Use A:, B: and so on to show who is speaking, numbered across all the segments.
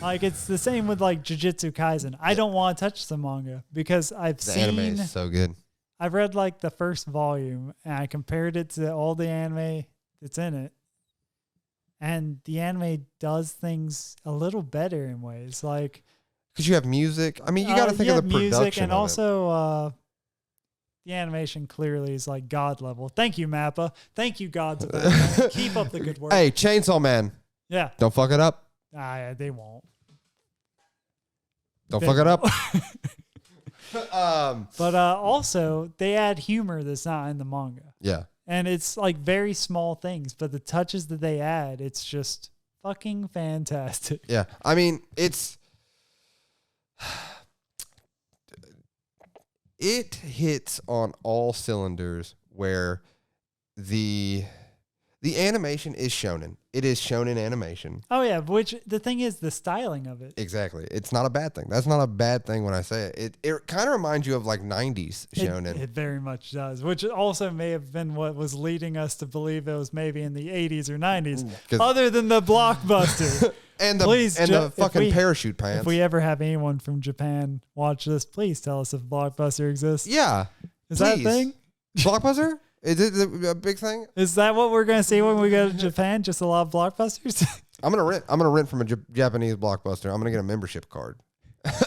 A: Like, it's the same with like Jujutsu Kaisen. I don't want to touch the manga because the
B: anime is so good.
A: I've read like the first volume and I compared it to all the anime that's in it. And the anime does things a little better in ways. Like,
B: because you have music. I mean, you got to think of the production
A: music, and
B: of
A: also the animation clearly is like God level. Thank you, Mappa. Thank you, gods. Keep up the good work.
B: Hey, Chainsaw Man.
A: Yeah.
B: Don't fuck it up.
A: They won't.
B: Don't fuck it up.
A: But also, they add humor that's not in the manga.
B: Yeah.
A: And it's like very small things, but the touches that they add, it's just fucking fantastic.
B: Yeah. I mean, it hits on all cylinders where the animation is shonen. It is shonen animation.
A: Oh, yeah. Which the thing is, the styling of it.
B: Exactly. It's not a bad thing. That's not a bad thing when I say it. It kind of reminds you of like 90s shonen.
A: It very much does, which also may have been what was leading us to believe it was maybe in the 80s or 90s, other than the Blockbuster.
B: and the fucking parachute pants.
A: If we ever have anyone from Japan watch this, please tell us if Blockbuster exists.
B: Yeah.
A: Is that a thing?
B: Blockbuster? Is it a big thing?
A: Is that what we're gonna see when we go to Japan? Just a lot of Blockbusters?
B: I'm gonna rent from a Japanese Blockbuster. I'm gonna get a membership card.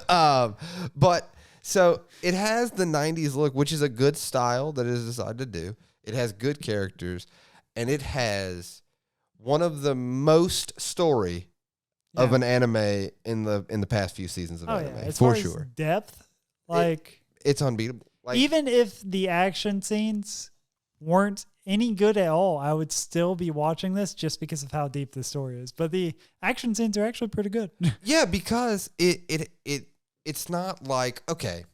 B: But so it has the 90s look, which is a good style that it has decided to do. It has good characters, and it has one of the most story of an anime in the past few seasons of anime.
A: As
B: for
A: far
B: sure.
A: As depth, like
B: it's unbeatable. Like,
A: even if the action scenes weren't any good at all, I would still be watching this just because of how deep the story is. But the action scenes are actually pretty good.
B: Yeah, because it's not like, okay,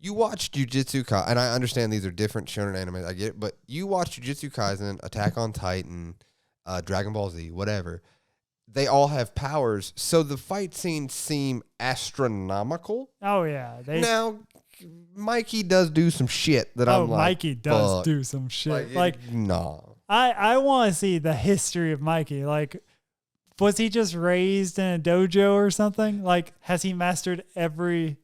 B: you watch Jujutsu Kaisen, and I understand these are different shonen anime, I get it, but you watch Jujutsu Kaisen, Attack on Titan, Dragon Ball Z, whatever. They all have powers, so the fight scenes seem astronomical.
A: Oh, yeah.
B: Now, Mikey does do some shit that I'm like,
A: Mikey does do some shit.
B: No.
A: I want to see the history of Mikey. Like, was he just raised in a dojo or something? Like, has he mastered every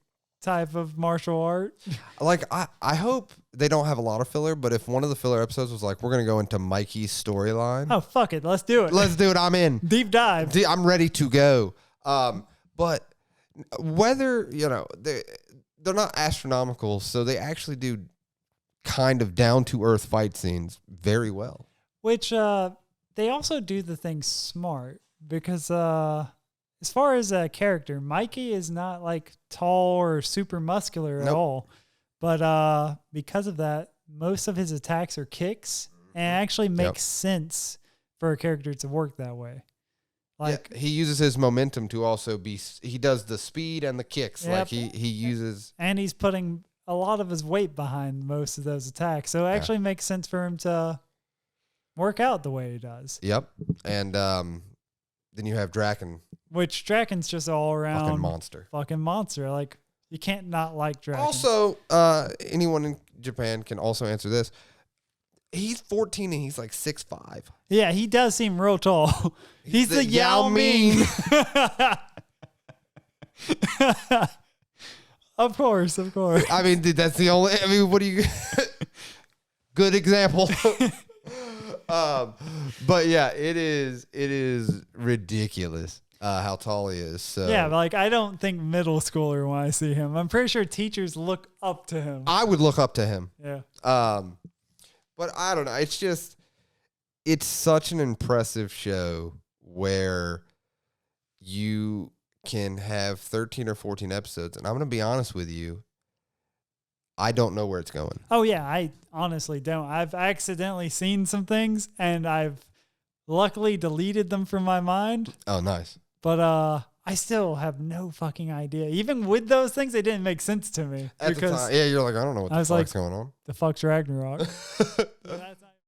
A: type of martial art?
B: Like, I hope they don't have a lot of filler, but if one of the filler episodes was like, we're going to go into Mikey's storyline.
A: Oh, fuck it. Let's do it.
B: Let's do it. I'm in.
A: Deep dive.
B: I'm ready to go. But whether, they're not astronomical, so they actually do kind of down-to-earth fight scenes very well.
A: Which they also do the thing smart because as far as a character, Mikey is not like tall or super muscular at all. But because of that, most of his attacks are kicks, and it actually makes sense for a character to work that way. Like,
B: he uses his momentum to also he does the speed and the kicks. Like he uses.
A: And he's putting a lot of his weight behind most of those attacks. So it actually makes sense for him to work out the way he does.
B: Yep. And then you have Draken.
A: Which Draken's just all around.
B: Fucking monster.
A: Like, you can't not like Draken.
B: Also, anyone in Japan can also answer this. He's 14 and he's like 6'5".
A: Yeah, he does seem real tall. He's the Yao Ming. Of course.
B: I mean, dude, that's the only. I mean, what do you? Good example. But yeah, it is ridiculous how tall he is. So
A: yeah, but like I don't think middle schooler when I see him. I'm pretty sure teachers look up to him.
B: I would look up to him.
A: Yeah.
B: But I don't know. It's such an impressive show where you can have 13 or 14 episodes. And I'm going to be honest with you. I don't know where it's going.
A: Oh, yeah. I honestly don't. I've accidentally seen some things and I've luckily deleted them from my mind.
B: Oh, nice.
A: But I still have no fucking idea. Even with those things, they didn't make sense to me.
B: At the time, yeah, you're like, I don't know what the fuck's going on.
A: The fuck's Ragnarok? That's not